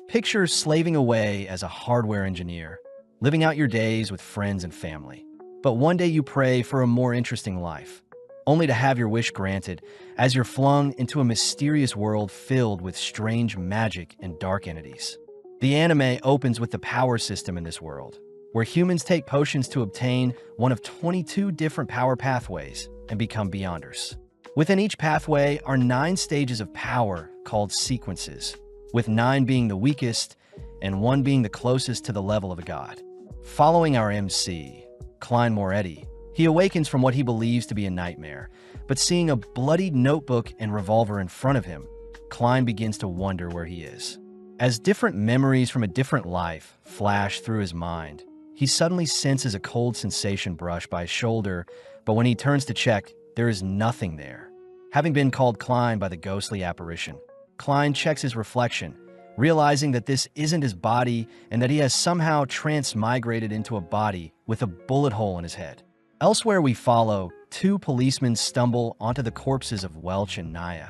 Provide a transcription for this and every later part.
Picture slaving away as a hardware engineer, living out your days with friends and family. But one day you pray for a more interesting life, only to have your wish granted as you're flung into a mysterious world filled with strange magic and dark entities. The anime opens with the power system in this world, where humans take potions to obtain one of 22 different power pathways and become Beyonders. Within each pathway are 9 stages of power called sequences, with 9 being the weakest and 1 being the closest to the level of a god. Following our MC, Klein Moretti, he awakens from what he believes to be a nightmare, but seeing a bloodied notebook and revolver in front of him, Klein begins to wonder where he is. As different memories from a different life flash through his mind, he suddenly senses a cold sensation brush by his shoulder, but when he turns to check, there is nothing there. Having been called Klein by the ghostly apparition, Klein checks his reflection, realizing that this isn't his body and that he has somehow transmigrated into a body with a bullet hole in his head. Elsewhere we follow 2 policemen stumble onto the corpses of Welch and Naya,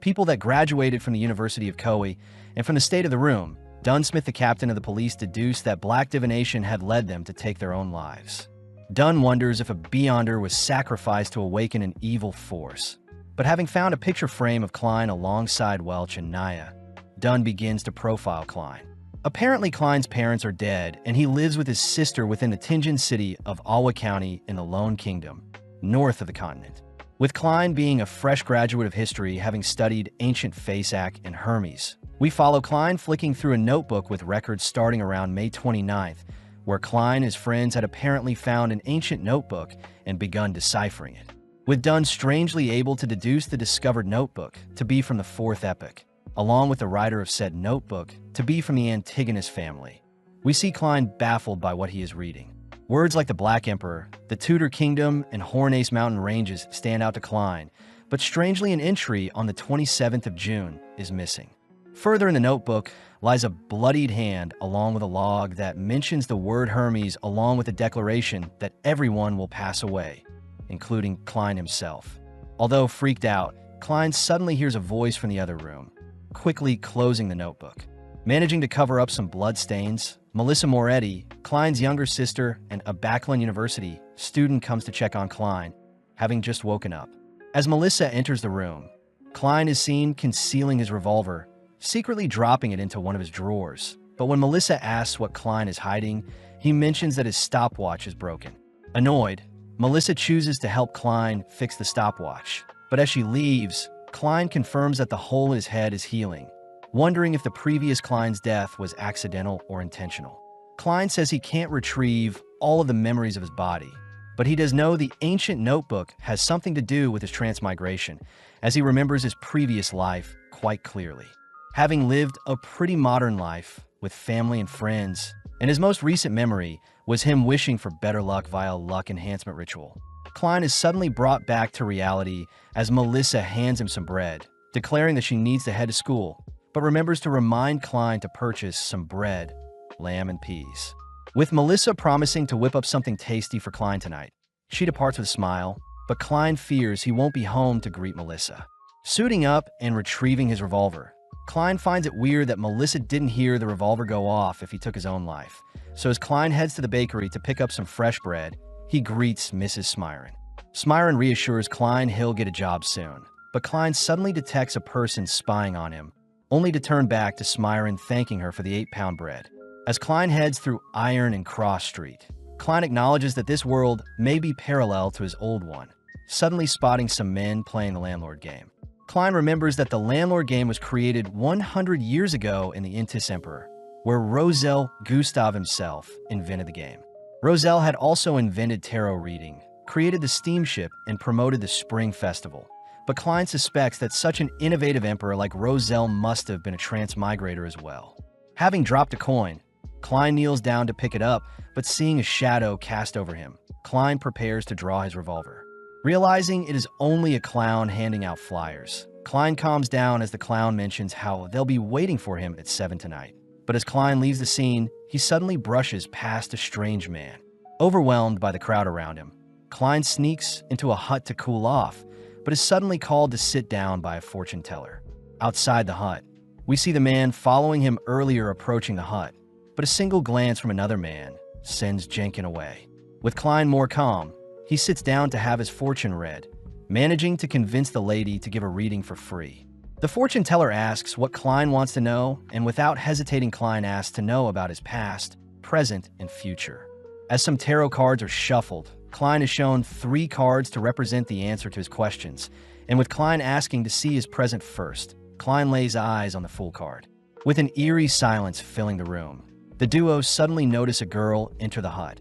people that graduated from the University of Koei, and from the state of the room, Dunsmith, the captain of the police, deduced that black divination had led them to take their own lives. Dunn wonders if a Beyonder was sacrificed to awaken an evil force. But having found a picture frame of Klein alongside Welch and Naya, Dunn begins to profile Klein. Apparently, Klein's parents are dead, and he lives with his sister within the Tingen city of Awa County in the Lone Kingdom, north of the continent. With Klein being a fresh graduate of history, having studied ancient Faceac and Hermes, we follow Klein flicking through a notebook with records starting around May 29th, where Klein and his friends had apparently found an ancient notebook and begun deciphering it, with Dunn strangely able to deduce the discovered notebook to be from the 4th epoch, along with the writer of said notebook to be from the Antigonus family. We see Klein baffled by what he is reading. Words like the Black Emperor, the Tudor Kingdom, and Hornace Mountain Ranges stand out to Klein, but strangely an entry on the 27th of June is missing. Further in the notebook lies a bloodied hand along with a log that mentions the word Hermes along with a declaration that everyone will pass away, including Klein himself. Although freaked out, Klein suddenly hears a voice from the other room, quickly closing the notebook. Managing to cover up some blood stains, Melissa Moretti, Klein's younger sister and a Backlund University student, comes to check on Klein, having just woken up. As Melissa enters the room, Klein is seen concealing his revolver, secretly dropping it into one of his drawers. But when Melissa asks what Klein is hiding, he mentions that his stopwatch is broken. Annoyed, Melissa chooses to help Klein fix the stopwatch. But as she leaves, Klein confirms that the hole in his head is healing, wondering if the previous Klein's death was accidental or intentional. Klein says he can't retrieve all of the memories of his body, but he does know the ancient notebook has something to do with his transmigration, as he remembers his previous life quite clearly. Having lived a pretty modern life with family and friends, and his most recent memory was him wishing for better luck via a luck enhancement ritual, Klein is suddenly brought back to reality as Melissa hands him some bread, declaring that she needs to head to school, but remembers to remind Klein to purchase some bread, lamb, and peas. With Melissa promising to whip up something tasty for Klein tonight, she departs with a smile, but Klein fears he won't be home to greet Melissa. Suiting up and retrieving his revolver, Klein finds it weird that Melissa didn't hear the revolver go off if he took his own life. So as Klein heads to the bakery to pick up some fresh bread, he greets Mrs. Smyron. Smyron reassures Klein he'll get a job soon, but Klein suddenly detects a person spying on him, only to turn back to Smyron thanking her for the 8-pound bread. As Klein heads through Iron and Cross Street, Klein acknowledges that this world may be parallel to his old one, suddenly spotting some men playing the landlord game. Klein remembers that the landlord game was created 100 years ago in the Intis Emperor, where Rosel Gustav himself invented the game. Rosel had also invented tarot reading, created the steamship, and promoted the Spring Festival. But Klein suspects that such an innovative emperor like Rosel must have been a transmigrator as well. Having dropped a coin, Klein kneels down to pick it up, but seeing a shadow cast over him, Klein prepares to draw his revolver. Realizing it is only a clown handing out flyers, Klein calms down as the clown mentions how they'll be waiting for him at 7 tonight. But as Klein leaves the scene, he suddenly brushes past a strange man. Overwhelmed by the crowd around him, Klein sneaks into a hut to cool off, but is suddenly called to sit down by a fortune teller. Outside the hut, We see the man following him earlier approaching the hut, but a single glance from another man sends Jenkin away. With Klein more calm, he sits down to have his fortune read, managing to convince the lady to give a reading for free. The fortune teller asks what Klein wants to know, and without hesitating, Klein asks to know about his past, present, and future. As some tarot cards are shuffled, Klein is shown 3 cards to represent the answer to his questions, and with Klein asking to see his present first, Klein lays eyes on the Fool card. With an eerie silence filling the room, the duo suddenly notice a girl enter the hut,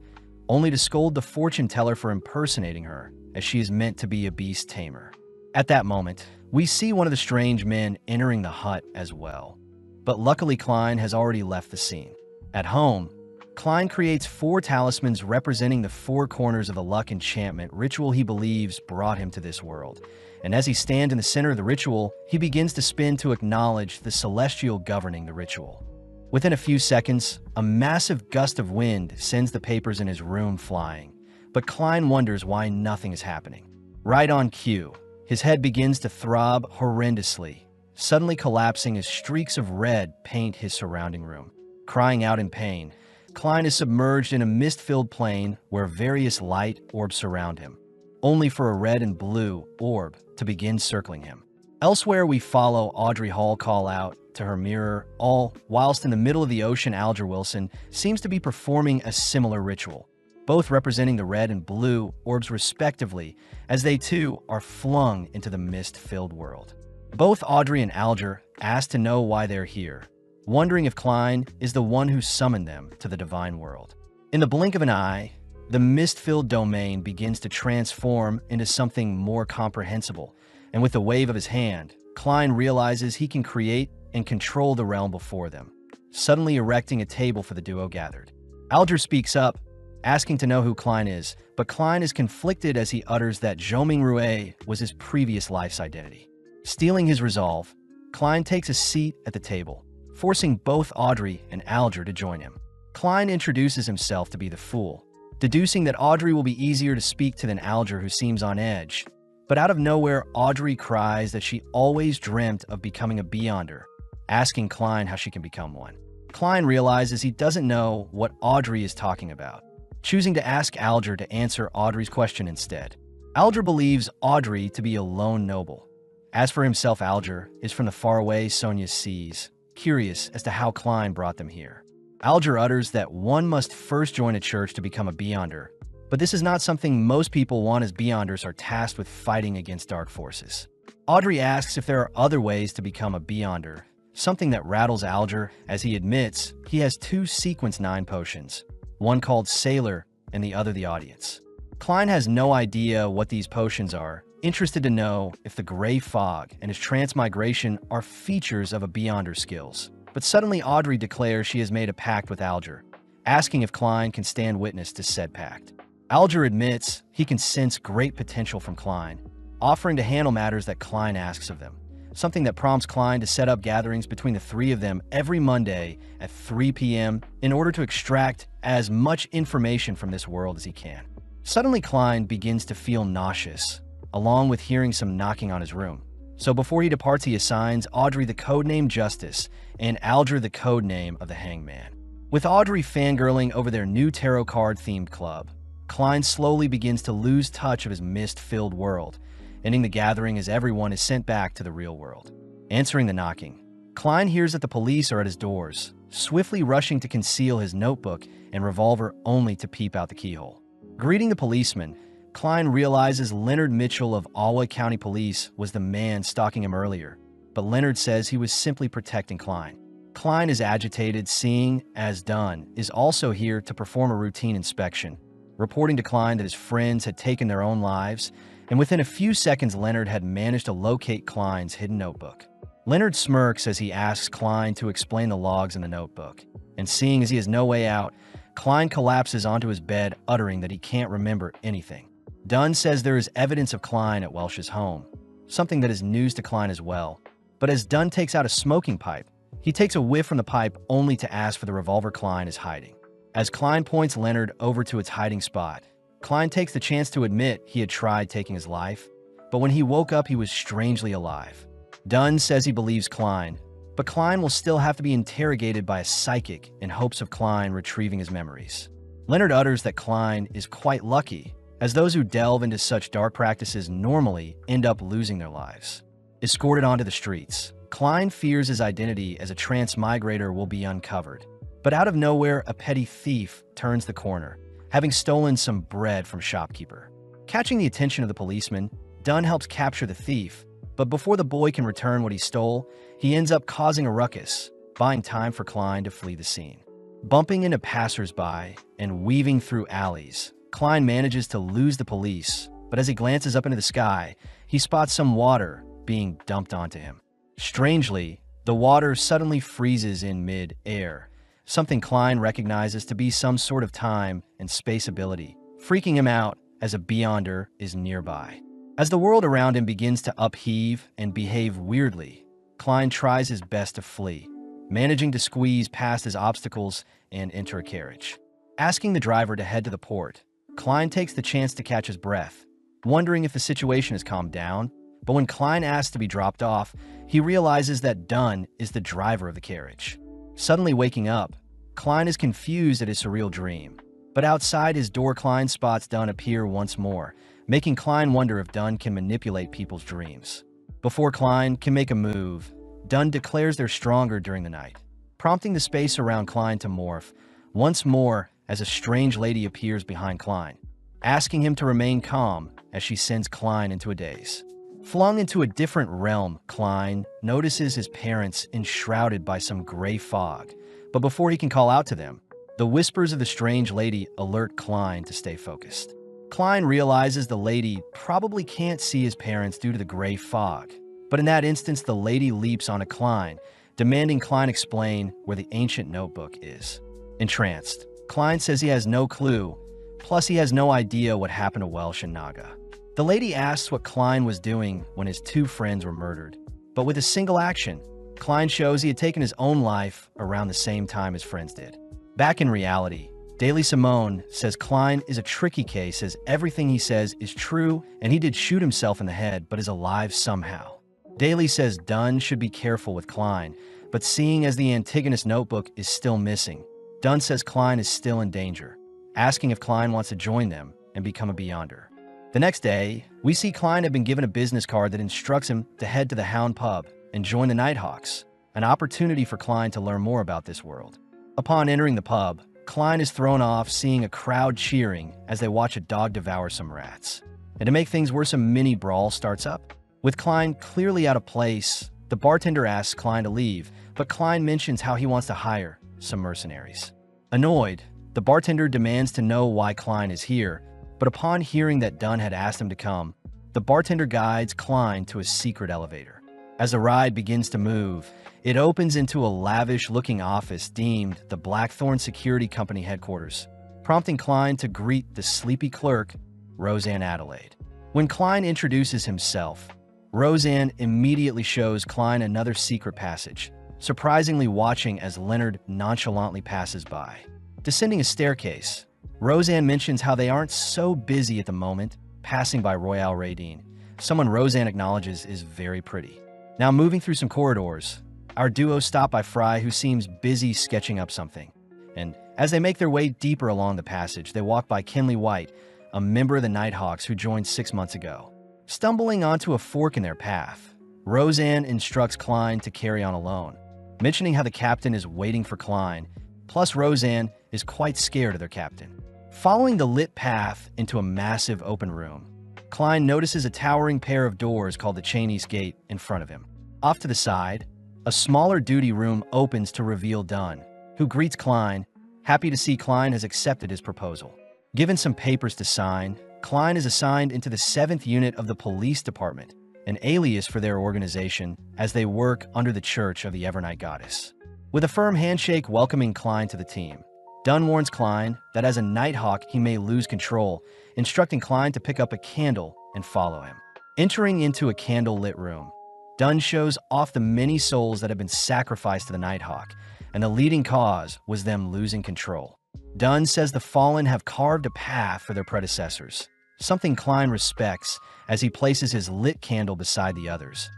only to scold the fortune teller for impersonating her, as she is meant to be a beast tamer. At that moment, we see one of the strange men entering the hut as well. But luckily, Klein has already left the scene. At home, Klein creates 4 talismans representing the 4 corners of the luck enchantment ritual he believes brought him to this world. And as he stands in the center of the ritual, he begins to spin to acknowledge the celestial governing the ritual. Within a few seconds, a massive gust of wind sends the papers in his room flying, but Klein wonders why nothing is happening. Right on cue, his head begins to throb horrendously, suddenly collapsing as streaks of red paint his surrounding room. Crying out in pain, Klein is submerged in a mist-filled plain where various light orbs surround him, only for a red and blue orb to begin circling him. Elsewhere, we follow Audrey Hall call out to her mirror, all whilst in the middle of the ocean. Alger Wilson seems to be performing a similar ritual, both representing the red and blue orbs respectively, as they too are flung into the mist-filled world. Both Audrey and Alger ask to know why they're here, wondering if Klein is the one who summoned them to the divine world. In the blink of an eye, the mist-filled domain begins to transform into something more comprehensible, and with a wave of his hand, Klein realizes he can create and control the realm before them, suddenly erecting a table for the duo gathered. Alger speaks up, asking to know who Klein is, but Klein is conflicted as he utters that Zhoming Rue was his previous life's identity. Stealing his resolve, Klein takes a seat at the table, forcing both Audrey and Alger to join him. Klein introduces himself to be the Fool, deducing that Audrey will be easier to speak to than Alger, who seems on edge. But out of nowhere, Audrey cries that she always dreamt of becoming a Beyonder, asking Klein how she can become one. Klein realizes he doesn't know what Audrey is talking about, choosing to ask Alger to answer Audrey's question instead. Alger believes Audrey to be a lone noble. As for himself, Alger is from the faraway Sonia seas, curious as to how Klein brought them here. Alger utters that one must first join a church to become a Beyonder, but this is not something most people want, as Beyonders are tasked with fighting against dark forces. Audrey asks if there are other ways to become a Beyonder, something that rattles Alger as he admits he has 2 Sequence 9 potions, one called Sailor and the other the Audience. Klein has no idea what these potions are, interested to know if the gray fog and his transmigration are features of a Beyonder skills. But suddenly Audrey declares she has made a pact with Alger, asking if Klein can stand witness to said pact. Alger admits he can sense great potential from Klein, offering to handle matters that Klein asks of them, something that prompts Klein to set up gatherings between the 3 of them every Monday at 3 p.m. in order to extract as much information from this world as he can. Suddenly, Klein begins to feel nauseous, along with hearing some knocking on his room. So before he departs, he assigns Audrey the codename Justice and Alger the codename of the Hangman. With Audrey fangirling over their new tarot card-themed club, Klein slowly begins to lose touch of his mist-filled world, ending the gathering as everyone is sent back to the real world. Answering the knocking, Klein hears that the police are at his doors, swiftly rushing to conceal his notebook and revolver only to peep out the keyhole. Greeting the policeman, Klein realizes Leonard Mitchell of Alwa County Police was the man stalking him earlier, but Leonard says he was simply protecting Klein. Klein is agitated, seeing as Dunn is also here to perform a routine inspection, reporting to Klein that his friends had taken their own lives, and within a few seconds Leonard had managed to locate Klein's hidden notebook. Leonard smirks as he asks Klein to explain the logs in the notebook, and seeing as he has no way out, Klein collapses onto his bed, uttering that he can't remember anything. Dunn says there is evidence of Klein at Welsh's home, something that is news to Klein as well. But as Dunn takes out a smoking pipe, he takes a whiff from the pipe only to ask for the revolver Klein is hiding. As Klein points Leonard over to its hiding spot, Klein takes the chance to admit he had tried taking his life, but when he woke up he was strangely alive. Dunn says he believes Klein, but Klein will still have to be interrogated by a psychic in hopes of Klein retrieving his memories. Leonard utters that Klein is quite lucky, as those who delve into such dark practices normally end up losing their lives. Escorted onto the streets, Klein fears his identity as a transmigrator will be uncovered. But out of nowhere, a petty thief turns the corner, having stolen some bread from a shopkeeper. Catching the attention of the policeman, Dunn helps capture the thief, but before the boy can return what he stole, he ends up causing a ruckus, buying time for Klein to flee the scene. Bumping into passersby and weaving through alleys, Klein manages to lose the police, but as he glances up into the sky, he spots some water being dumped onto him. Strangely, the water suddenly freezes in mid-air, something Klein recognizes to be some sort of time and space ability, freaking him out as a Beyonder is nearby. As the world around him begins to upheave and behave weirdly, Klein tries his best to flee, managing to squeeze past his obstacles and enter a carriage. Asking the driver to head to the port, Klein takes the chance to catch his breath, wondering if the situation has calmed down, but when Klein asks to be dropped off, he realizes that Dunn is the driver of the carriage. Suddenly waking up, Klein is confused at his surreal dream, but outside his door, Klein spots Dunn appear once more, making Klein wonder if Dunn can manipulate people's dreams. Before Klein can make a move, Dunn declares they're stronger during the night, prompting the space around Klein to morph once more as a strange lady appears behind Klein, asking him to remain calm as she sends Klein into a daze. Flung into a different realm, Klein notices his parents enshrouded by some gray fog, but before he can call out to them, the whispers of the strange lady alert Klein to stay focused. Klein realizes the lady probably can't see his parents due to the gray fog, but in that instance, the lady leaps onto Klein, demanding Klein explain where the ancient notebook is. Entranced, Klein says he has no clue, plus he has no idea what happened to Welsh and Naga. The lady asks what Klein was doing when his two friends were murdered, but with a single action, Klein shows he had taken his own life around the same time his friends did. Back in reality, Daily Simone says Klein is a tricky case as everything he says is true and he did shoot himself in the head but is alive somehow. Daly says Dunn should be careful with Klein, but seeing as the Antigonus notebook is still missing, Dunn says Klein is still in danger, asking if Klein wants to join them and become a Beyonder. The next day, we see Klein had been given a business card that instructs him to head to the Hound Pub and join the Nighthawks, an opportunity for Klein to learn more about this world. Upon entering the pub, Klein is thrown off seeing a crowd cheering as they watch a dog devour some rats. And to make things worse, a mini brawl starts up. With Klein clearly out of place, the bartender asks Klein to leave, but Klein mentions how he wants to hire some mercenaries. Annoyed, the bartender demands to know why Klein is here, but upon hearing that Dunn had asked him to come, the bartender guides Klein to a secret elevator. As the ride begins to move, it opens into a lavish-looking office deemed the Blackthorn Security Company headquarters, prompting Klein to greet the sleepy clerk, Roseanne Adelaide. When Klein introduces himself, Roseanne immediately shows Klein another secret passage, surprisingly watching as Leonard nonchalantly passes by. Descending a staircase, Roseanne mentions how they aren't so busy at the moment, passing by Royale Radine, someone Roseanne acknowledges is very pretty. Now moving through some corridors, our duo stop by Fry, who seems busy sketching up something. And as they make their way deeper along the passage, they walk by Kinley White, a member of the Nighthawks who joined 6 months ago. Stumbling onto a fork in their path, Roseanne instructs Klein to carry on alone, mentioning how the captain is waiting for Klein, plus Roseanne is quite scared of their captain. Following the lit path into a massive open room, Klein notices a towering pair of doors called the Cheney's Gate in front of him. Off to the side, a smaller duty room opens to reveal Dunn, who greets Klein, happy to see Klein has accepted his proposal. Given some papers to sign, Klein is assigned into the 7th Unit of the Police Department, an alias for their organization as they work under the Church of the Evernight Goddess. With a firm handshake welcoming Klein to the team, Dunn warns Klein that as a Nighthawk he may lose control, instructing Klein to pick up a candle and follow him. Entering into a candle-lit room, Dunn shows off the many souls that have been sacrificed to the Nighthawk, and the leading cause was them losing control. Dunn says the Fallen have carved a path for their predecessors, something Klein respects as he places his lit candle beside the others.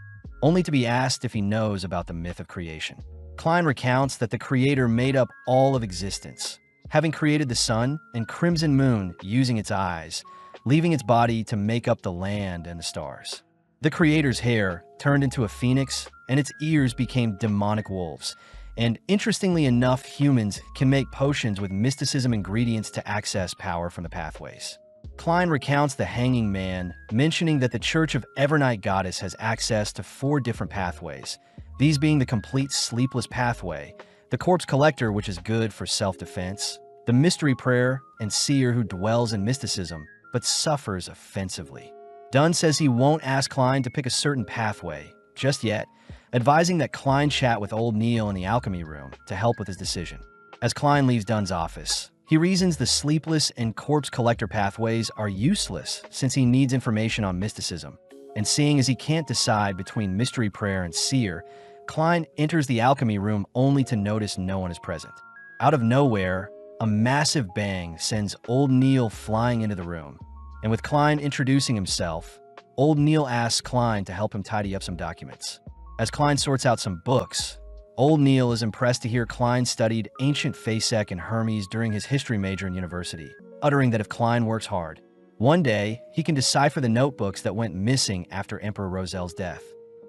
only to be asked if he knows about the myth of creation. Klein recounts that the creator made up all of existence, having created the sun and crimson moon using its eyes, leaving its body to make up the land and the stars. The creator's hair turned into a phoenix, and its ears became demonic wolves. And interestingly enough, humans can make potions with mysticism ingredients to access power from the pathways. Klein recounts the Hanging Man, mentioning that the Church of Evernight Goddess has access to 4 different pathways, these being the complete sleepless pathway, the corpse collector, which is good for self-defense, the mystery prayer, and seer, who dwells in mysticism but suffers offensively. Dunn says he won't ask Klein to pick a certain pathway just yet, advising that Klein chat with Old Neil in the alchemy room to help with his decision. As Klein leaves Dunn's office, he reasons the sleepless and corpse collector pathways are useless since he needs information on mysticism. And seeing as he can't decide between mystery prayer and seer, Klein enters the alchemy room only to notice no one is present. Out of nowhere, a massive bang sends Old Neil flying into the room. And with Klein introducing himself, Old Neil asks Klein to help him tidy up some documents. As Klein sorts out some books, Old Neil is impressed to hear Klein studied ancient Fasek and Hermes during his history major in university, uttering that if Klein works hard, one day he can decipher the notebooks that went missing after Emperor Rosel's death.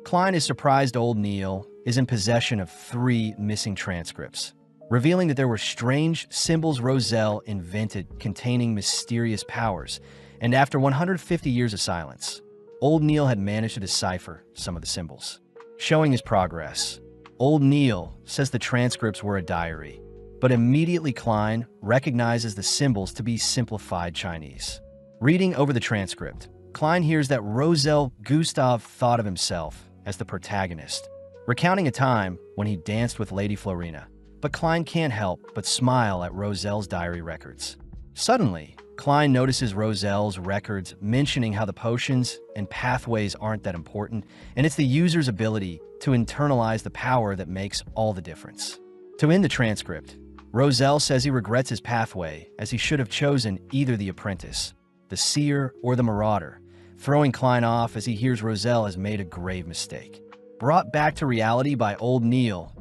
Klein is surprised Old Neil is in possession of 3 missing transcripts, revealing that there were strange symbols Rosel invented containing mysterious powers, and after 150 years of silence, Old Neil had managed to decipher some of the symbols. Showing his progress, Old Neil says the transcripts were a diary, but immediately Klein recognizes the symbols to be simplified Chinese. Reading over the transcript, Klein hears that Rosel Gustav thought of himself as the protagonist, recounting a time when he danced with Lady Florina, but Klein can't help but smile at Rosel's diary records. Suddenly, Klein notices Rosel's records mentioning how the potions and pathways aren't that important, and it's the user's ability to internalize the power that makes all the difference. To end the transcript, Rosel says he regrets his pathway as he should have chosen either the apprentice, the seer, or the marauder, throwing Klein off as he hears Rosel has made a grave mistake. Brought back to reality by Old Neil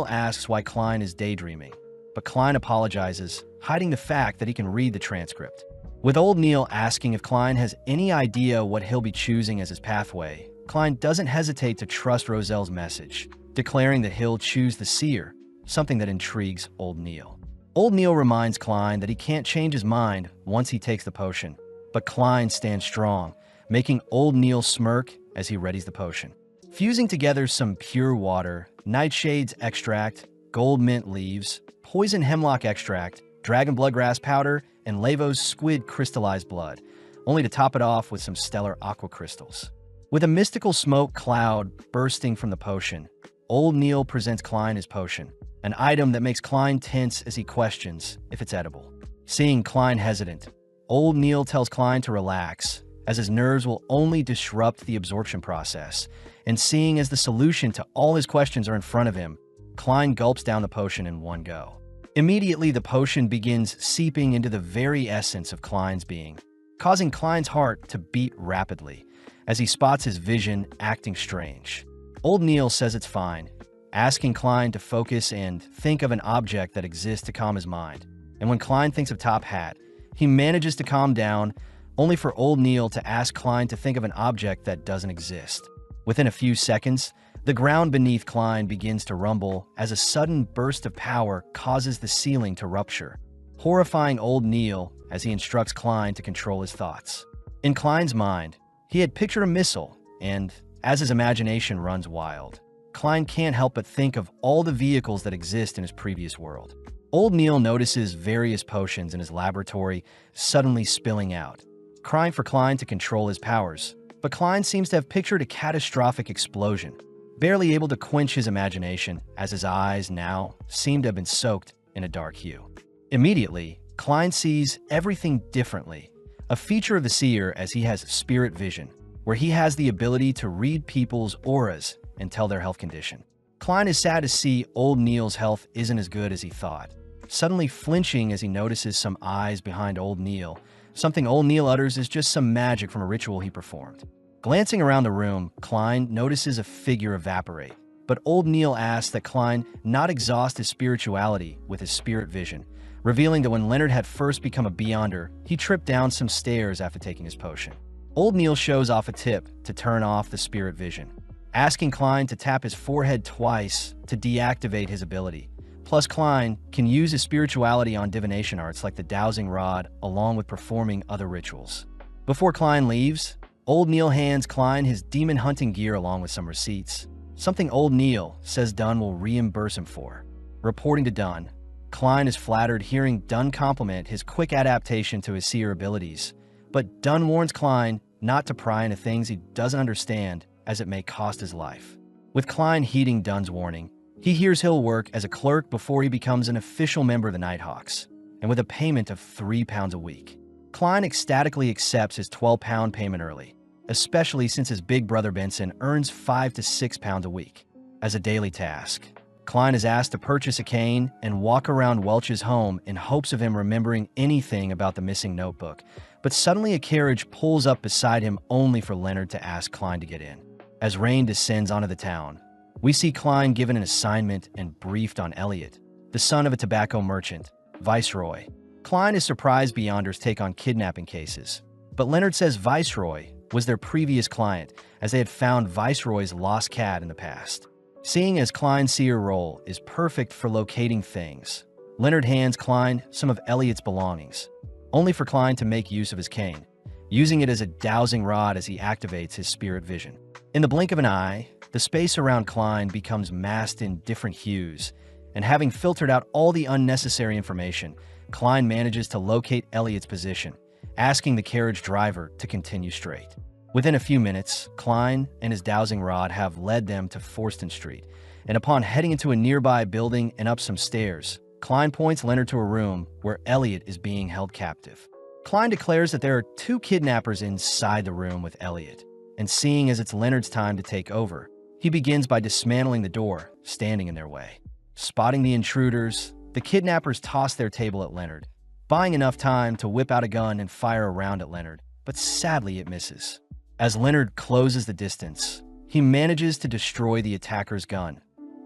asks why Klein is daydreaming, but Klein apologizes, hiding the fact that he can read the transcript. With Old Neil asking if Klein has any idea what he'll be choosing as his pathway, Klein doesn't hesitate to trust Rosel's message, declaring that he'll choose the seer, something that intrigues Old Neil. Old Neil reminds Klein that he can't change his mind once he takes the potion, but Klein stands strong, making Old Neil smirk as he readies the potion. Fusing together some pure water, nightshade's extract, gold mint leaves, poison hemlock extract, dragon bloodgrass powder, and Lavo's squid crystallized blood, only to top it off with some stellar aqua crystals. With a mystical smoke cloud bursting from the potion, Old Neil presents Klein his potion, an item that makes Klein tense as he questions if it's edible. Seeing Klein hesitant, Old Neil tells Klein to relax, as his nerves will only disrupt the absorption process, and seeing as the solution to all his questions are in front of him, Klein gulps down the potion in one go. Immediately, the potion begins seeping into the very essence of Klein's being, causing Klein's heart to beat rapidly as he spots his vision acting strange. Old Neil says it's fine, asking Klein to focus and think of an object that exists to calm his mind. And when Klein thinks of Top Hat, he manages to calm down, only for Old Neil to ask Klein to think of an object that doesn't exist. Within a few seconds, the ground beneath Klein begins to rumble as a sudden burst of power causes the ceiling to rupture, horrifying Old Neil as he instructs Klein to control his thoughts. In Klein's mind, he had pictured a missile, and as his imagination runs wild, Klein can't help but think of all the vehicles that exist in his previous world. Old Neil notices various potions in his laboratory suddenly spilling out, crying for Klein to control his powers, but Klein seems to have pictured a catastrophic explosion, barely able to quench his imagination as his eyes now seem to have been soaked in a dark hue. Immediately, Klein sees everything differently, a feature of the seer as he has spirit vision, where he has the ability to read people's auras and tell their health condition. Klein is sad to see Old Neil's health isn't as good as he thought, suddenly flinching as he notices some eyes behind Old Neil. Something Old Neil utters is just some magic from a ritual he performed. Glancing around the room, Klein notices a figure evaporate, but old Neil asks that Klein not exhaust his spirituality with his spirit vision, revealing that when Leonard had first become a Beyonder, he tripped down some stairs after taking his potion. Old Neil shows off a tip to turn off the spirit vision, asking Klein to tap his forehead twice to deactivate his ability. Plus, Klein can use his spirituality on divination arts like the dowsing rod, along with performing other rituals. Before Klein leaves, old Neil hands Klein his demon hunting gear along with some receipts, something old Neil says Dunn will reimburse him for. Reporting to Dunn, Klein is flattered hearing Dunn compliment his quick adaptation to his seer abilities, but Dunn warns Klein not to pry into things he doesn't understand, as it may cost his life. With Klein heeding Dunn's warning, he hears he'll work as a clerk before he becomes an official member of the Nighthawks, and with a payment of £3 a week. Klein ecstatically accepts his £12 payment early, especially since his big brother Benson earns £5 to £6 a week. As a daily task, Klein is asked to purchase a cane and walk around Welch's home in hopes of him remembering anything about the missing notebook, but suddenly a carriage pulls up beside him only for Leonard to ask Klein to get in. As rain descends onto the town, we see Klein given an assignment and briefed on Elliot, the son of a tobacco merchant, Viceroy. Klein is surprised Beyonders take on kidnapping cases, but Leonard says Viceroy was their previous client, as they had found Viceroy's lost cat in the past. Seeing as Klein's seer role is perfect for locating things, Leonard hands Klein some of Elliot's belongings, only for Klein to make use of his cane, using it as a dowsing rod as he activates his spirit vision. In the blink of an eye, the space around Klein becomes masked in different hues, and having filtered out all the unnecessary information, Klein manages to locate Elliot's position, asking the carriage driver to continue straight. Within a few minutes, Klein and his dowsing rod have led them to Forston Street, and upon heading into a nearby building and up some stairs, Klein points Leonard to a room where Elliot is being held captive. Klein declares that there are 2 kidnappers inside the room with Elliot, and seeing as it's Leonard's time to take over, he begins by dismantling the door standing in their way. Spotting the intruders, the kidnappers toss their table at Leonard, buying enough time to whip out a gun and fire a round at Leonard, but sadly it misses. As Leonard closes the distance, he manages to destroy the attacker's gun,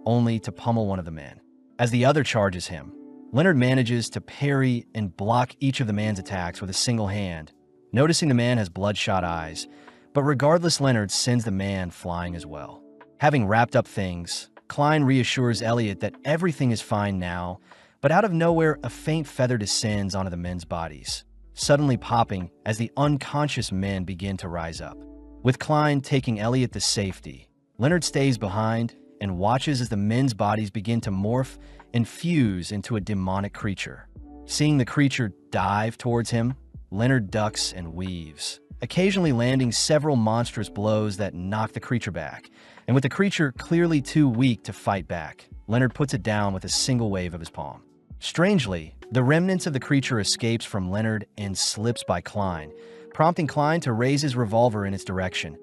only to pummel one of the men. As the other charges him, Leonard manages to parry and block each of the man's attacks with a single hand, noticing the man has bloodshot eyes, but regardless, Leonard sends the man flying as well. Having wrapped up things, Klein reassures Elliot that everything is fine now, but out of nowhere, a faint feather descends onto the men's bodies, suddenly popping as the unconscious men begin to rise up. With Klein taking Elliot to safety, Leonard stays behind and watches as the men's bodies begin to morph and fuse into a demonic creature. Seeing the creature dive towards him, Leonard ducks and weaves, occasionally landing several monstrous blows that knock the creature back. And with the creature clearly too weak to fight back, Leonard puts it down with a single wave of his palm. Strangely, the remnants of the creature escapes from Leonard and slips by Klein, prompting Klein to raise his revolver in its direction,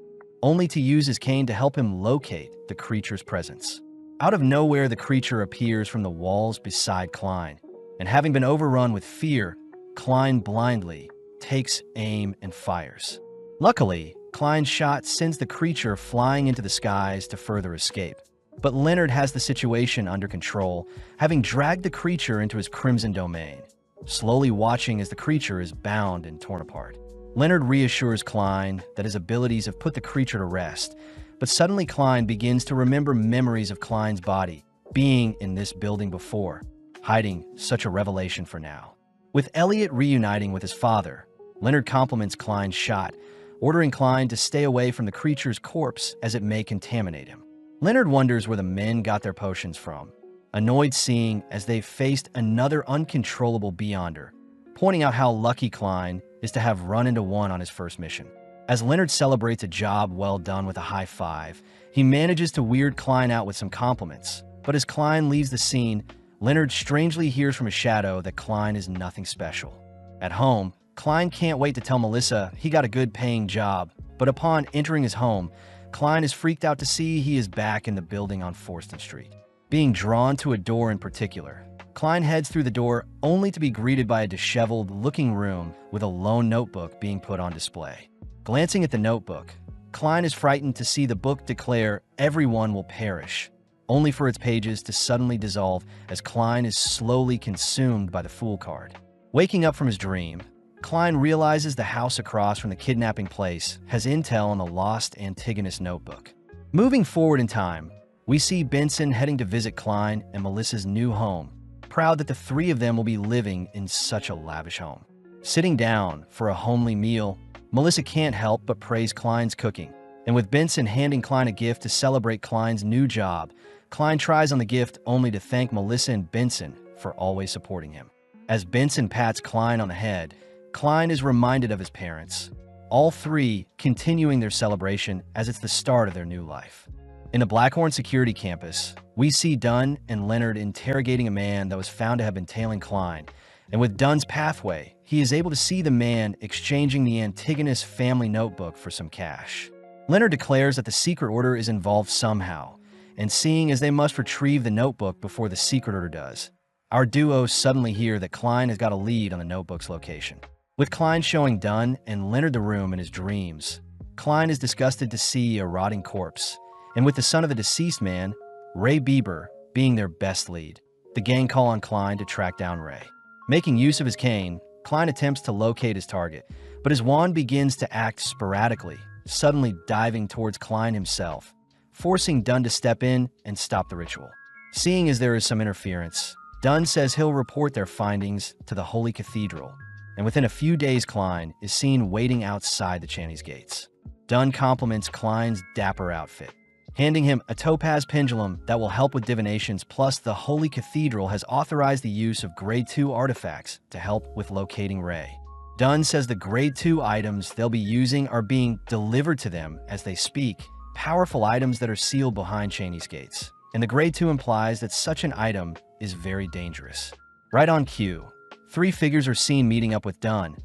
only to use his cane to help him locate the creature's presence. Out of nowhere, the creature appears from the walls beside Klein, and having been overrun with fear, Klein blindly takes aim and fires. Luckily, Klein's shot sends the creature flying into the skies to further escape. But Leonard has the situation under control, having dragged the creature into his crimson domain, slowly watching as the creature is bound and torn apart. Leonard reassures Klein that his abilities have put the creature to rest, but suddenly Klein begins to remember memories of Klein's body being in this building before, hiding such a revelation for now. With Elliot reuniting with his father, Leonard compliments Klein's shot, ordering Klein to stay away from the creature's corpse as it may contaminate him. Leonard wonders where the men got their potions from, annoyed seeing as they faced another uncontrollable Beyonder, pointing out how lucky Klein is to have run into one on his first mission. As Leonard celebrates a job well done with a high five, he manages to weird Klein out with some compliments, but as Klein leaves the scene, Leonard strangely hears from a shadow that Klein is nothing special. At home, Klein can't wait to tell Melissa he got a good-paying job, but upon entering his home, Klein is freaked out to see he is back in the building on Forston Street. Being drawn to a door in particular, Klein heads through the door only to be greeted by a disheveled-looking room with a lone notebook being put on display. Glancing at the notebook, Klein is frightened to see the book declare everyone will perish, only for its pages to suddenly dissolve as Klein is slowly consumed by the Fool card. Waking up from his dream, Klein realizes the house across from the kidnapping place has intel on the lost Antigonus notebook. Moving forward in time, we see Benson heading to visit Klein and Melissa's new home, proud that the three of them will be living in such a lavish home. Sitting down for a homely meal, Melissa can't help but praise Klein's cooking, and with Benson handing Klein a gift to celebrate Klein's new job, Klein tries on the gift only to thank Melissa and Benson for always supporting him. As Benson pats Klein on the head, Klein is reminded of his parents, all three continuing their celebration as it's the start of their new life. In the Blackhorn security campus, we see Dunn and Leonard interrogating a man that was found to have been tailing Klein, and with Dunn's pathway, he is able to see the man exchanging the Antigonus family notebook for some cash. Leonard declares that the secret order is involved somehow, and seeing as they must retrieve the notebook before the secret order does, our duo suddenly hear that Klein has got a lead on the notebook's location. With Klein showing Dunn and Leonard the room in his dreams, Klein is disgusted to see a rotting corpse, and with the son of the deceased man, Ray Bieber, being their best lead, the gang call on Klein to track down Ray. Making use of his cane, Klein attempts to locate his target, but his wand begins to act sporadically, suddenly diving towards Klein himself, forcing Dunn to step in and stop the ritual. Seeing as there is some interference, Dunn says he'll report their findings to the Holy Cathedral, and within a few days Klein is seen waiting outside the Channy's gates. Dunn compliments Klein's dapper outfit, handing him a topaz pendulum that will help with divinations, plus the Holy Cathedral has authorized the use of Grade 2 artifacts to help with locating Ray. Dunn says the Grade 2 items they'll be using are being delivered to them as they speak, powerful items that are sealed behind Channy's gates, and the Grade 2 implies that such an item is very dangerous. Right on cue, three figures are seen meeting up with Dunn,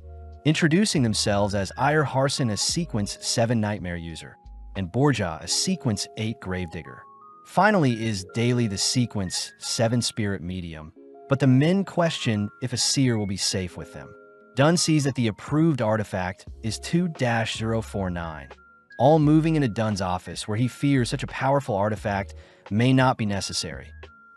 introducing themselves as Ire Harson, a Sequence 7 Nightmare user, and Borja, a Sequence 8 Gravedigger. Finally is Daly, the Sequence 7 Spirit Medium, but the men question if a seer will be safe with them. Dunn sees that the approved artifact is 2-049, all moving into Dunn's office where he fears such a powerful artifact may not be necessary.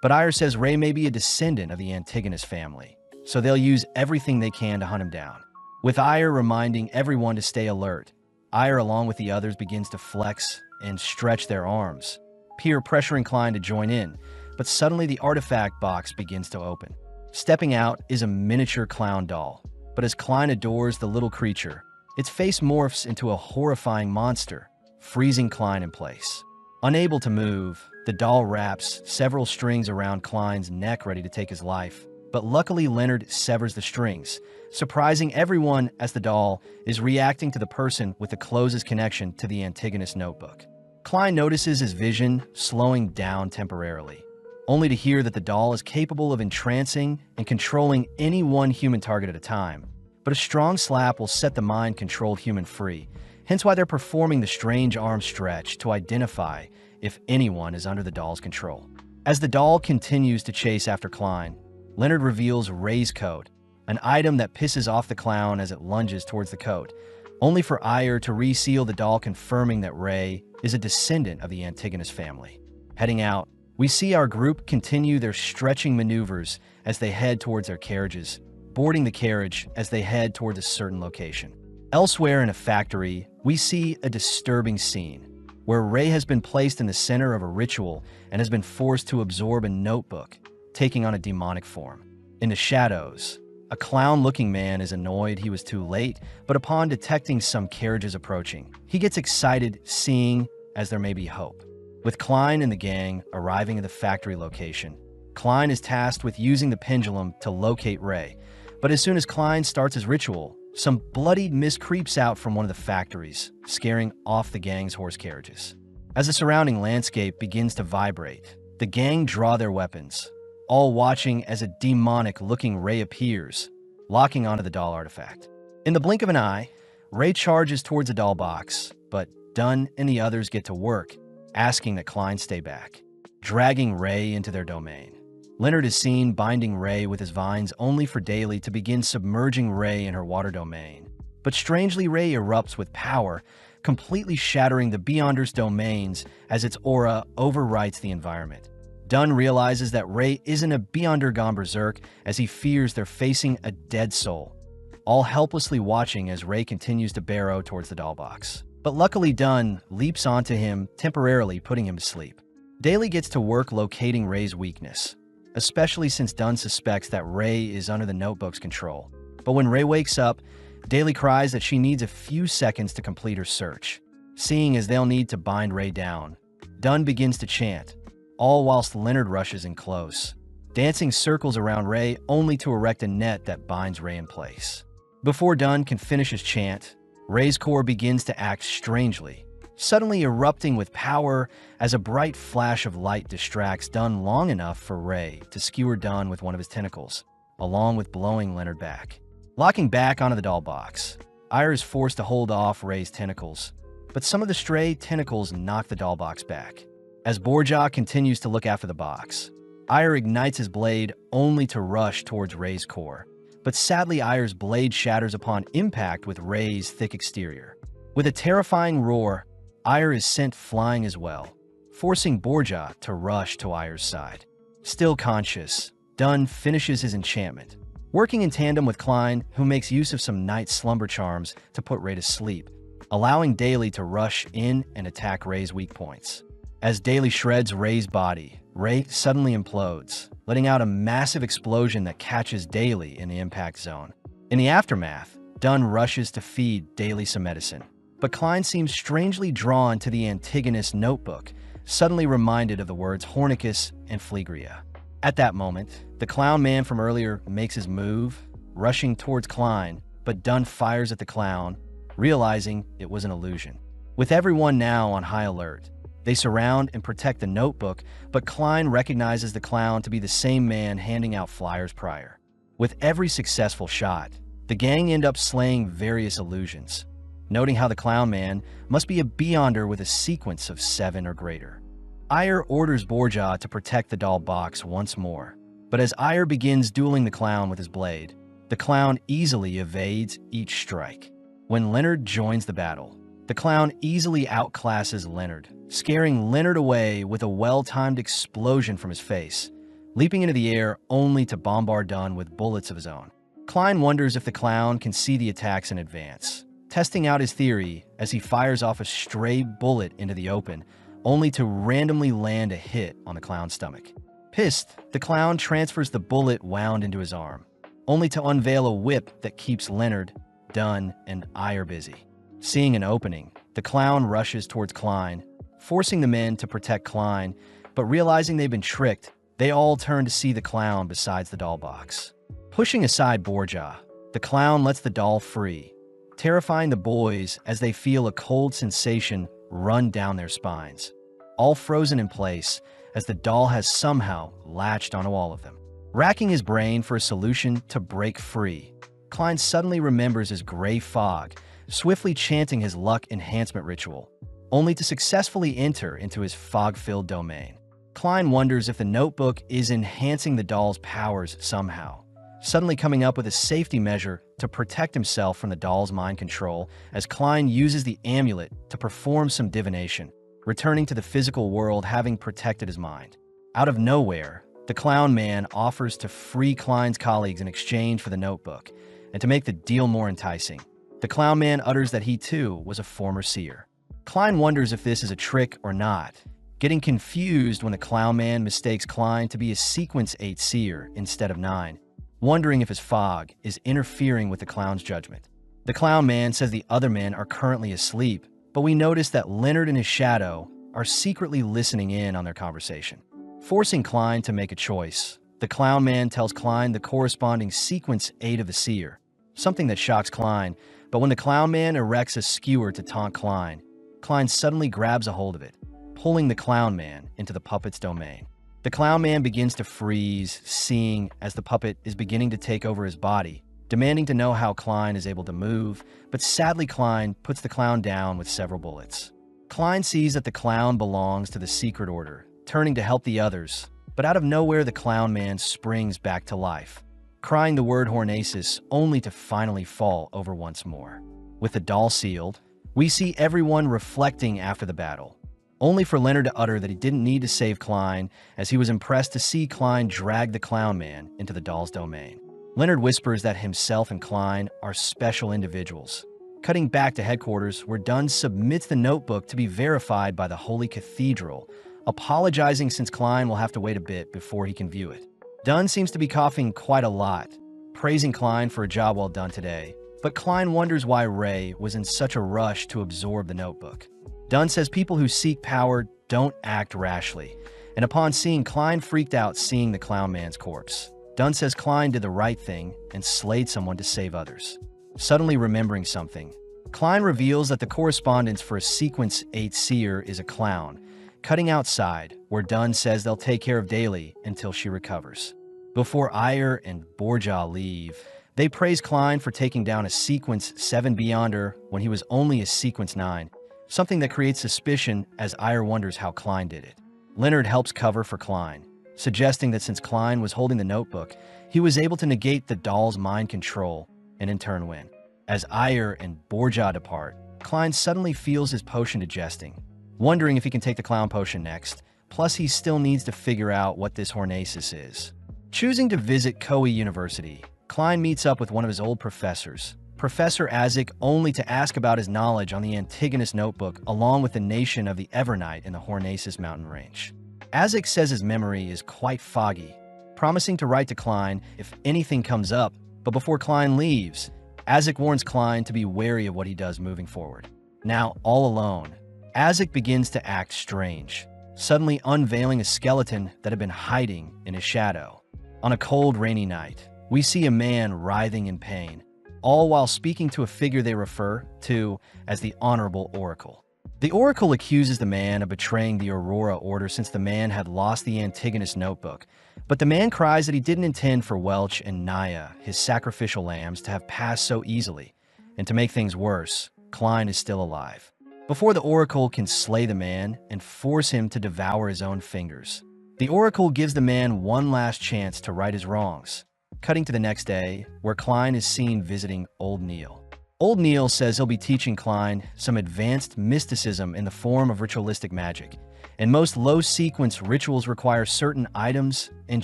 But Ire says Ray may be a descendant of the Antigonus family, so they'll use everything they can to hunt him down. With Ire reminding everyone to stay alert, Ire, along with the others, begins to flex and stretch their arms, peer pressuring Klein to join in, but suddenly the artifact box begins to open. Stepping out is a miniature clown doll, but as Klein adores the little creature, its face morphs into a horrifying monster, freezing Klein in place. Unable to move, the doll wraps several strings around Klein's neck ready to take his life, but luckily Leonard severs the strings, surprising everyone as the doll is reacting to the person with the closest connection to the Antigonus notebook. Klein notices his vision slowing down temporarily, only to hear that the doll is capable of entrancing and controlling any one human target at a time. But a strong slap will set the mind-controlled human free, hence why they're performing the strange arm stretch to identify if anyone is under the doll's control. As the doll continues to chase after Klein, Leonard reveals Ray's coat, an item that pisses off the clown as it lunges towards the coat, only for Ire to reseal the doll, confirming that Ray is a descendant of the Antigonus family. Heading out, we see our group continue their stretching maneuvers as they head towards their carriages, boarding the carriage as they head towards a certain location. Elsewhere in a factory, we see a disturbing scene where Ray has been placed in the center of a ritual and has been forced to absorb a notebook, taking on a demonic form. In the shadows, a clown-looking man is annoyed he was too late, but upon detecting some carriages approaching, he gets excited, seeing as there may be hope. With Klein and the gang arriving at the factory location, Klein is tasked with using the pendulum to locate Ray, but as soon as Klein starts his ritual, some bloodied mist creeps out from one of the factories, scaring off the gang's horse carriages. As the surrounding landscape begins to vibrate, the gang draw their weapons, all watching as a demonic-looking Ray appears, locking onto the doll artifact. In the blink of an eye, Ray charges towards the doll box, but Dunn and the others get to work, asking that Klein stay back, dragging Ray into their domain. Leonard is seen binding Ray with his vines, only for Daly to begin submerging Ray in her water domain. But strangely, Ray erupts with power, completely shattering the Beyonder's domains as its aura overwrites the environment. Dunn realizes that Ray isn't a Beyonder gone berserk as he fears they're facing a dead soul, all helplessly watching as Ray continues to barrow towards the doll box. But luckily Dunn leaps onto him, temporarily putting him to sleep. Daly gets to work locating Ray's weakness, especially since Dunn suspects that Ray is under the notebook's control. But when Ray wakes up, Daly cries that she needs a few seconds to complete her search. Seeing as they'll need to bind Ray down, Dunn begins to chant, all whilst Leonard rushes in close, dancing circles around Ray only to erect a net that binds Ray in place. Before Dunn can finish his chant, Ray's core begins to act strangely, suddenly erupting with power as a bright flash of light distracts Dunn long enough for Ray to skewer Dunn with one of his tentacles, along with blowing Leonard back. Locking back onto the doll box, Ira is forced to hold off Ray's tentacles, but some of the stray tentacles knock the doll box back. As Borja continues to look after the box, Ira ignites his blade only to rush towards Ray's core. But sadly, Ira's blade shatters upon impact with Ray's thick exterior. With a terrifying roar, Ira is sent flying as well, forcing Borja to rush to Ira's side. Still conscious, Dunn finishes his enchantment, working in tandem with Klein, who makes use of some night slumber charms to put Ray to sleep, allowing Daly to rush in and attack Ray's weak points. As Daly shreds Ray's body, Ray suddenly implodes, letting out a massive explosion that catches Daly in the impact zone. In the aftermath, Dunn rushes to feed Daly some medicine, but Klein seems strangely drawn to the Antigonus notebook, suddenly reminded of the words Hornicus and Phlegria. At that moment, the clown man from earlier makes his move, rushing towards Klein, but Dunn fires at the clown, realizing it was an illusion. With everyone now on high alert, they surround and protect the notebook, but Klein recognizes the clown to be the same man handing out flyers prior. With every successful shot, the gang end up slaying various illusions, noting how the clown man must be a Beyonder with a sequence of 7 or greater. Ire orders Borja to protect the doll box once more, but as Ire begins dueling the clown with his blade, the clown easily evades each strike. When Leonard joins the battle, the clown easily outclasses Leonard, scaring Leonard away with a well-timed explosion from his face, leaping into the air only to bombard Dunn with bullets of his own. Klein wonders if the clown can see the attacks in advance, testing out his theory as he fires off a stray bullet into the open, only to randomly land a hit on the clown's stomach. Pissed, the clown transfers the bullet wound into his arm, only to unveil a whip that keeps Leonard, Dunn, and Ire busy. Seeing an opening, the clown rushes towards Klein, forcing the men to protect Klein, but realizing they've been tricked, they all turn to see the clown besides the doll box. Pushing aside Borja, the clown lets the doll free, terrifying the boys as they feel a cold sensation run down their spines, all frozen in place as the doll has somehow latched onto all of them. Racking his brain for a solution to break free, Klein suddenly remembers his gray fog, swiftly chanting his luck enhancement ritual, only to successfully enter into his fog-filled domain. Klein wonders if the notebook is enhancing the doll's powers somehow, suddenly coming up with a safety measure to protect himself from the doll's mind control as Klein uses the amulet to perform some divination, returning to the physical world having protected his mind. Out of nowhere, the clown man offers to free Klein's colleagues in exchange for the notebook, and to make the deal more enticing, the clown man utters that he too was a former seer. Klein wonders if this is a trick or not, getting confused when the clown man mistakes Klein to be a sequence 8 seer instead of 9, wondering if his fog is interfering with the clown's judgment. The clown man says the other men are currently asleep, but we notice that Leonard and his shadow are secretly listening in on their conversation. Forcing Klein to make a choice, the clown man tells Klein the corresponding sequence 8 of the seer, something that shocks Klein, but when the clown man erects a skewer to taunt Klein, Klein suddenly grabs a hold of it, pulling the clown man into the puppet's domain. The clown man begins to freeze, seeing as the puppet is beginning to take over his body, demanding to know how Klein is able to move, but sadly Klein puts the clown down with several bullets. Klein sees that the clown belongs to the secret order, turning to help the others, but out of nowhere the clown man springs back to life, crying the word Hornaces only to finally fall over once more. With the doll sealed, We see everyone reflecting after the battle, only for Leonard to utter that he didn't need to save Klein, as he was impressed to see Klein drag the clown man into the doll's domain. Leonard whispers that himself and Klein are special individuals. Cutting back to headquarters, where Dunn submits the notebook to be verified by the Holy Cathedral, apologizing since Klein will have to wait a bit before he can view it. Dunn seems to be coughing quite a lot, praising Klein for a job well done today, but Klein wonders why Ray was in such a rush to absorb the notebook. Dunn says people who seek power don't act rashly, and upon seeing Klein freaked out seeing the clown man's corpse, Dunn says Klein did the right thing and slayed someone to save others. Suddenly remembering something, Klein reveals that the correspondence for a Sequence 8 seer is a clown, cutting outside, where Dunn says they'll take care of Daly until she recovers. Before Ayer and Borja leave, they praise Klein for taking down a Sequence 7 Beyonder when he was only a Sequence 9, something that creates suspicion as Ayer wonders how Klein did it. Leonard helps cover for Klein, suggesting that since Klein was holding the notebook, he was able to negate the doll's mind control and in turn win. As Ayer and Borja depart, Klein suddenly feels his potion digesting, wondering if he can take the clown potion next, plus he still needs to figure out what this hornasis is. Choosing to visit Koei University, Klein meets up with one of his old professors, Professor Azik, only to ask about his knowledge on the Antigonus notebook along with the nation of the Evernight in the Hornasis mountain range. Azik says his memory is quite foggy, promising to write to Klein if anything comes up, but before Klein leaves, Azik warns Klein to be wary of what he does moving forward. Now, all alone, Azik begins to act strange, suddenly unveiling a skeleton that had been hiding in his shadow. On a cold, rainy night, we see a man writhing in pain, all while speaking to a figure they refer to as the Honorable Oracle. The Oracle accuses the man of betraying the Aurora Order since the man had lost the Antigonus notebook, but the man cries that he didn't intend for Welch and Naya, his sacrificial lambs, to have passed so easily, and to make things worse, Klein is still alive. Before the Oracle can slay the man and force him to devour his own fingers, the Oracle gives the man one last chance to right his wrongs. Cutting to the next day, where Klein is seen visiting Old Neil. Old Neil says he'll be teaching Klein some advanced mysticism in the form of ritualistic magic, and most low-sequence rituals require certain items and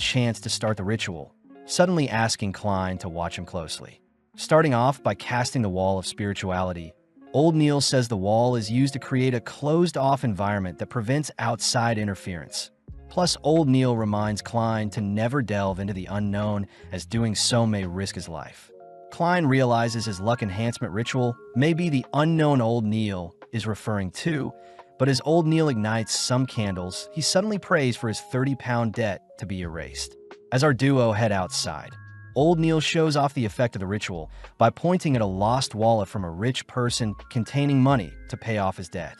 chants to start the ritual, suddenly asking Klein to watch him closely. Starting off by casting the wall of spirituality, Old Neil says the wall is used to create a closed-off environment that prevents outside interference. Plus, Old Neil reminds Klein to never delve into the unknown, as doing so may risk his life. Klein realizes his luck enhancement ritual may be the unknown Old Neil is referring to, but as Old Neil ignites some candles, he suddenly prays for his 30-pound debt to be erased. As our duo head outside, Old Neil shows off the effect of the ritual by pointing at a lost wallet from a rich person containing money to pay off his debt.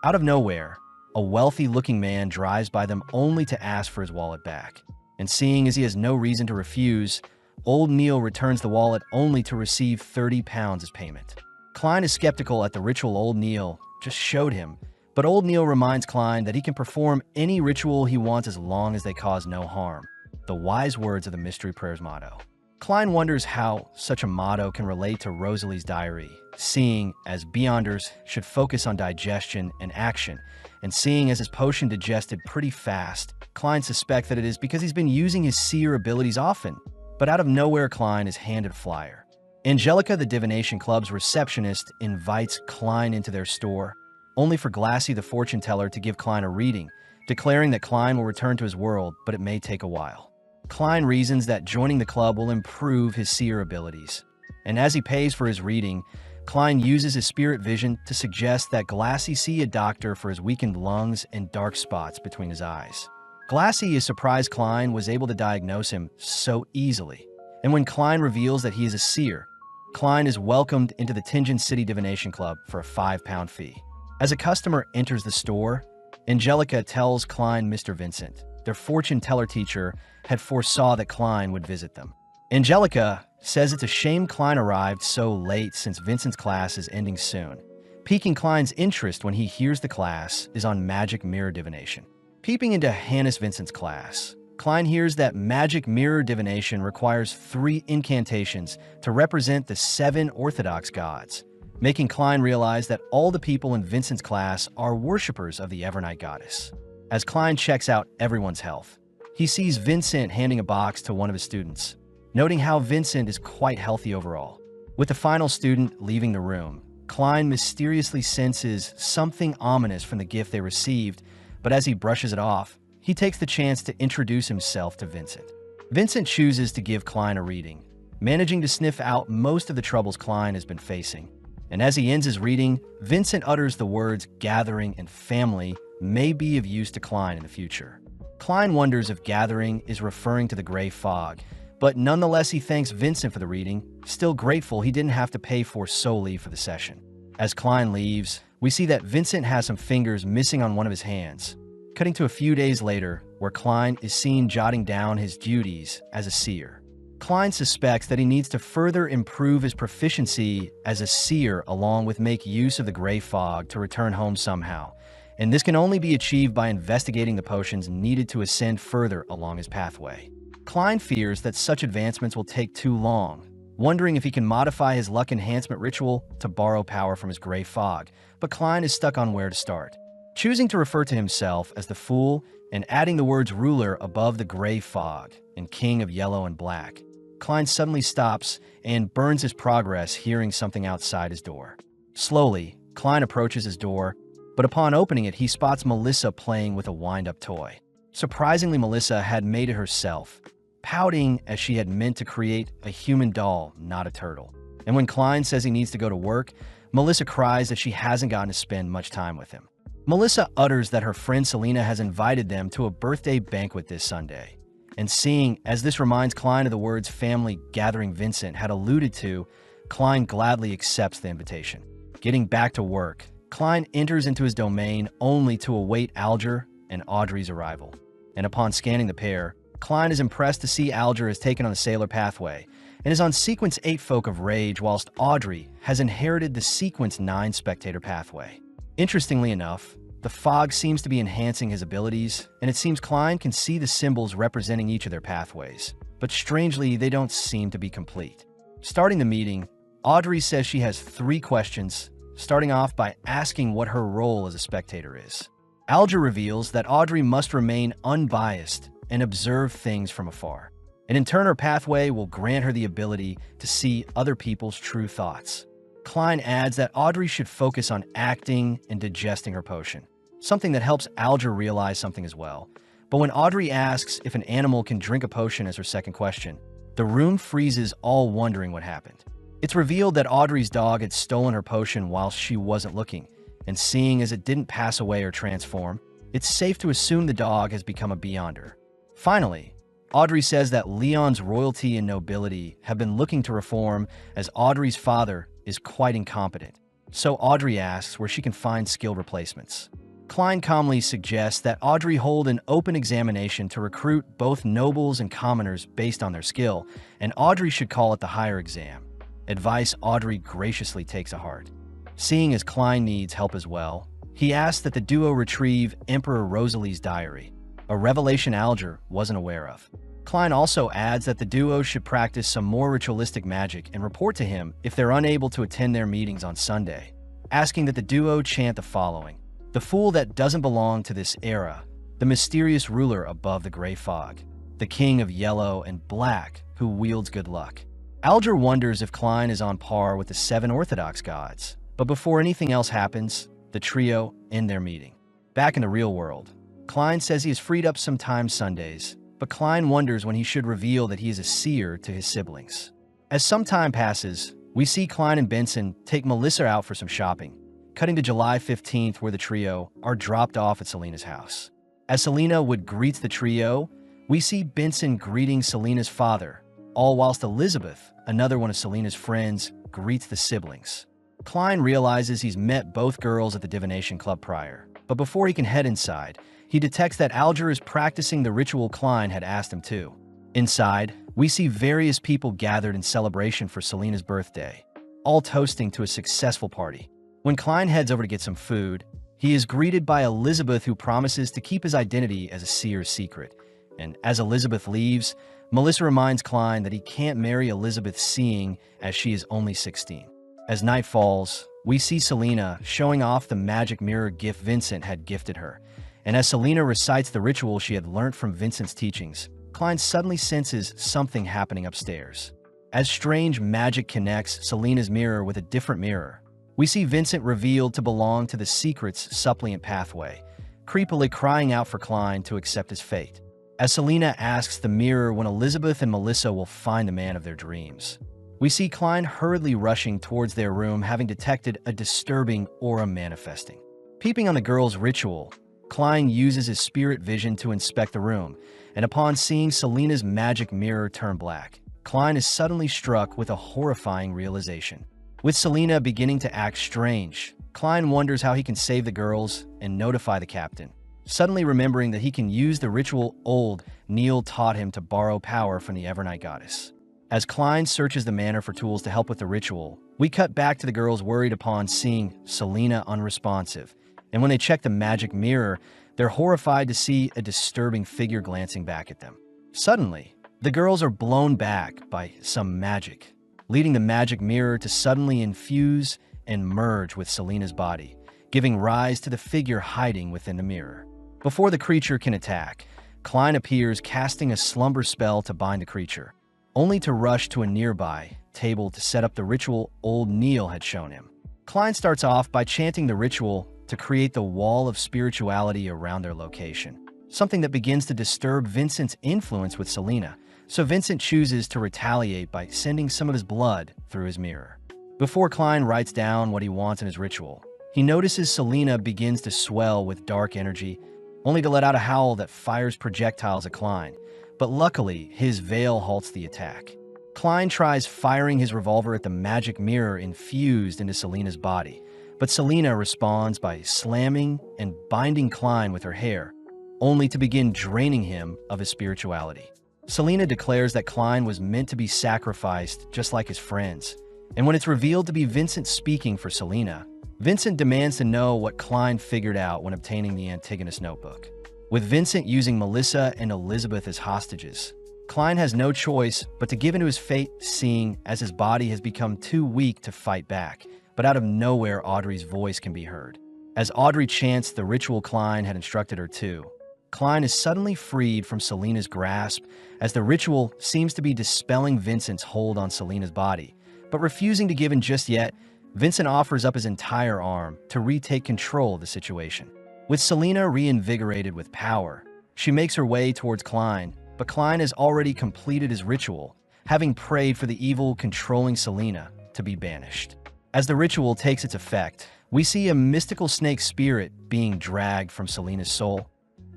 Out of nowhere, a wealthy-looking man drives by them only to ask for his wallet back. And seeing as he has no reason to refuse, Old Neil returns the wallet only to receive 30 pounds as payment. Klein is skeptical at the ritual Old Neil just showed him, but Old Neil reminds Klein that he can perform any ritual he wants as long as they cause no harm. The wise words of the Mystery Prayers motto. Klein wonders how such a motto can relate to Rosalie's diary, seeing as Beyonders should focus on digestion and action, and seeing as his potion digested pretty fast, Klein suspects that it is because he's been using his seer abilities often. But out of nowhere, Klein is handed a flyer. Angelica, the Divination Club's receptionist, invites Klein into their store, only for Glassy, the fortune teller, to give Klein a reading, declaring that Klein will return to his world, but it may take a while. Klein reasons that joining the club will improve his seer abilities, and as he pays for his reading, Klein uses his spirit vision to suggest that Glassy see a doctor for his weakened lungs and dark spots between his eyes. Glassy is surprised Klein was able to diagnose him so easily, and when Klein reveals that he is a seer, Klein is welcomed into the Tingen City Divination Club for a 5-pound fee. As a customer enters the store, Angelica tells Klein Mr. Vincent, their fortune teller teacher, had foresaw that Klein would visit them. Angelica says it's a shame Klein arrived so late since Vincent's class is ending soon, piquing Klein's interest when he hears the class is on magic mirror divination. Peeping into Hannes Vincent's class, Klein hears that magic mirror divination requires 3 incantations to represent the 7 orthodox gods, making Klein realize that all the people in Vincent's class are worshippers of the Evernight goddess. As Klein checks out everyone's health, he sees Vincent handing a box to one of his students, noting how Vincent is quite healthy overall. With the final student leaving the room, Klein mysteriously senses something ominous from the gift they received, but as he brushes it off, he takes the chance to introduce himself to Vincent. Vincent chooses to give Klein a reading, managing to sniff out most of the troubles Klein has been facing. And as he ends his reading, Vincent utters the words gathering and family may be of use to Klein in the future. Klein wonders if gathering is referring to the gray fog, but nonetheless he thanks Vincent for the reading, still grateful he didn't have to pay for solely for the session. As Klein leaves, we see that Vincent has some fingers missing on one of his hands, cutting to a few days later where Klein is seen jotting down his duties as a seer. Klein suspects that he needs to further improve his proficiency as a seer along with make use of the gray fog to return home somehow, and this can only be achieved by investigating the potions needed to ascend further along his pathway. Klein fears that such advancements will take too long, wondering if he can modify his luck enhancement ritual to borrow power from his gray fog, but Klein is stuck on where to start. Choosing to refer to himself as the Fool and adding the words ruler above the gray fog and king of yellow and black, Klein suddenly stops and burns his progress, hearing something outside his door. Slowly, Klein approaches his door, but upon opening it, he spots Melissa playing with a wind-up toy. Surprisingly, Melissa had made it herself, pouting as she had meant to create a human doll, not a turtle. And when Klein says he needs to go to work, Melissa cries that she hasn't gotten to spend much time with him. Melissa utters that her friend Selena has invited them to a birthday banquet this Sunday. And seeing as this reminds Klein of the words family gathering Vincent had alluded to, Klein gladly accepts the invitation. Getting back to work, Klein enters into his domain only to await Alger and Audrey's arrival. And upon scanning the pair, Klein is impressed to see Alger has taken on the Sailor pathway and is on Sequence 8 Folk of Rage, whilst Audrey has inherited the Sequence 9 Spectator pathway. Interestingly enough, the fog seems to be enhancing his abilities, and it seems Klein can see the symbols representing each of their pathways, but strangely, they don't seem to be complete. Starting the meeting, Audrey says she has 3 questions, starting off by asking what her role as a spectator is. Alger reveals that Audrey must remain unbiased and observe things from afar, and in turn her pathway will grant her the ability to see other people's true thoughts. Klein adds that Audrey should focus on acting and digesting her potion, something that helps Alger realize something as well. But when Audrey asks if an animal can drink a potion as her second question, the room freezes, all wondering what happened. It's revealed that Audrey's dog had stolen her potion while she wasn't looking, and seeing as it didn't pass away or transform, it's safe to assume the dog has become a beyonder. Finally, Audrey says that Leon's royalty and nobility have been looking to reform as Audrey's father is quite incompetent. So Audrey asks where she can find skilled replacements. Klein calmly suggests that Audrey hold an open examination to recruit both nobles and commoners based on their skill, and Audrey should call it the higher exam. Advice Audrey graciously takes to heart. Seeing as Klein needs help as well, he asks that the duo retrieve Emperor Rosalie's diary, a revelation Alger wasn't aware of. Klein also adds that the duo should practice some more ritualistic magic and report to him if they're unable to attend their meetings on Sunday, asking that the duo chant the following: "The fool that doesn't belong to this era, the mysterious ruler above the gray fog, the king of yellow and black who wields good luck." Alger wonders if Klein is on par with the 7 Orthodox gods, but before anything else happens, the trio end their meeting. Back in the real world, Klein says he has freed up some time Sundays, but Klein wonders when he should reveal that he is a seer to his siblings. As some time passes, we see Klein and Benson take Melissa out for some shopping, cutting to July 15th where the trio are dropped off at Selena's house. As Selena would greet the trio, we see Benson greeting Selena's father, all whilst Elizabeth, another one of Selena's friends, greets the siblings. Klein realizes he's met both girls at the divination club prior, but before he can head inside, he detects that Alger is practicing the ritual Klein had asked him to. Inside, we see various people gathered in celebration for Selena's birthday, all toasting to a successful party. When Klein heads over to get some food, he is greeted by Elizabeth, who promises to keep his identity as a seer's secret. And as Elizabeth leaves, Melissa reminds Klein that he can't marry Elizabeth, seeing as she is only 16. As night falls, we see Selena showing off the magic mirror gift Vincent had gifted her. And as Selena recites the ritual she had learned from Vincent's teachings, Klein suddenly senses something happening upstairs. As strange magic connects Selena's mirror with a different mirror, we see Vincent revealed to belong to the secret's suppliant pathway, creepily crying out for Klein to accept his fate. As Selena asks the mirror when Elizabeth and Melissa will find the man of their dreams, we see Klein hurriedly rushing towards their room, having detected a disturbing aura manifesting. Peeping on the girl's ritual, Klein uses his spirit vision to inspect the room, and upon seeing Selena's magic mirror turn black, Klein is suddenly struck with a horrifying realization. With Selena beginning to act strange, Klein wonders how he can save the girls and notify the captain, suddenly remembering that he can use the ritual old Neil taught him to borrow power from the Evernight goddess. As Klein searches the manor for tools to help with the ritual, we cut back to the girls worried upon seeing Selena unresponsive, and when they check the magic mirror, they're horrified to see a disturbing figure glancing back at them. Suddenly, the girls are blown back by some magic, leading the magic mirror to suddenly infuse and merge with Selena's body, giving rise to the figure hiding within the mirror. Before the creature can attack, Klein appears casting a slumber spell to bind the creature, only to rush to a nearby table to set up the ritual old Neil had shown him. Klein starts off by chanting the ritual to create the wall of spirituality around their location, something that begins to disturb Vincent's influence with Selena, so Vincent chooses to retaliate by sending some of his blood through his mirror. Before Klein writes down what he wants in his ritual, he notices Selena begins to swell with dark energy, only to let out a howl that fires projectiles at Klein, but luckily his veil halts the attack. Klein tries firing his revolver at the magic mirror infused into Selena's body, but Selena responds by slamming and binding Klein with her hair, only to begin draining him of his spirituality. Selena declares that Klein was meant to be sacrificed just like his friends, and when it's revealed to be Vincent speaking for Selena, Vincent demands to know what Klein figured out when obtaining the Antigonus notebook. With Vincent using Melissa and Elizabeth as hostages, Klein has no choice but to give into his fate, seeing as his body has become too weak to fight back. But out of nowhere, Audrey's voice can be heard. As Audrey chants the ritual Klein had instructed her to, Klein is suddenly freed from Selena's grasp, as the ritual seems to be dispelling Vincent's hold on Selena's body. But refusing to give in just yet, Vincent offers up his entire arm to retake control of the situation. With Selena reinvigorated with power, she makes her way towards Klein, but Klein has already completed his ritual, having prayed for the evil controlling Selena to be banished. As the ritual takes its effect, we see a mystical snake spirit being dragged from Selena's soul,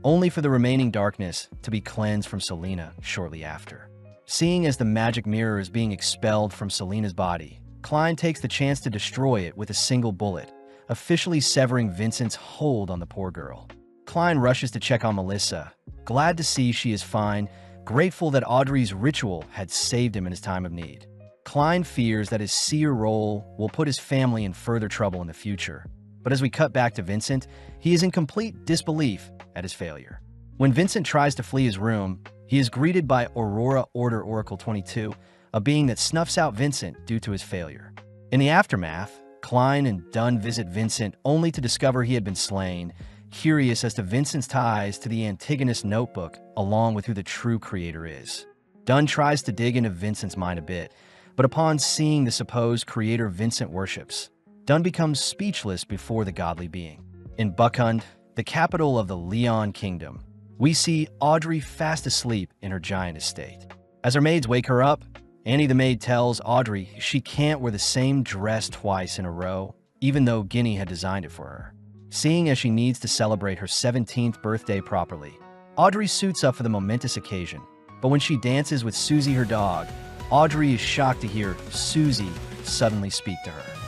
only for the remaining darkness to be cleansed from Selena shortly after. Seeing as the magic mirror is being expelled from Selena's body, Klein takes the chance to destroy it with a single bullet, officially severing Vincent's hold on the poor girl. Klein rushes to check on Melissa, glad to see she is fine, grateful that Audrey's ritual had saved him in his time of need. Klein fears that his seer role will put his family in further trouble in the future. But as we cut back to Vincent, he is in complete disbelief at his failure. When Vincent tries to flee his room, he is greeted by Aurora Order Oracle 22, a being that snuffs out Vincent due to his failure. In the aftermath, Klein and Dunn visit Vincent only to discover he had been slain, curious as to Vincent's ties to the Antigonus notebook along with who the true creator is. Dunn tries to dig into Vincent's mind a bit, but upon seeing the supposed creator Vincent worships, Dunn becomes speechless before the godly being. In Buckhund, the capital of the Leon Kingdom, we see Audrey fast asleep in her giant estate. As her maids wake her up, Annie the maid tells Audrey she can't wear the same dress twice in a row, even though Guinea had designed it for her. Seeing as she needs to celebrate her 17th birthday properly, Audrey suits up for the momentous occasion, but when she dances with Susie her dog, Audrey is shocked to hear Susie suddenly speak to her.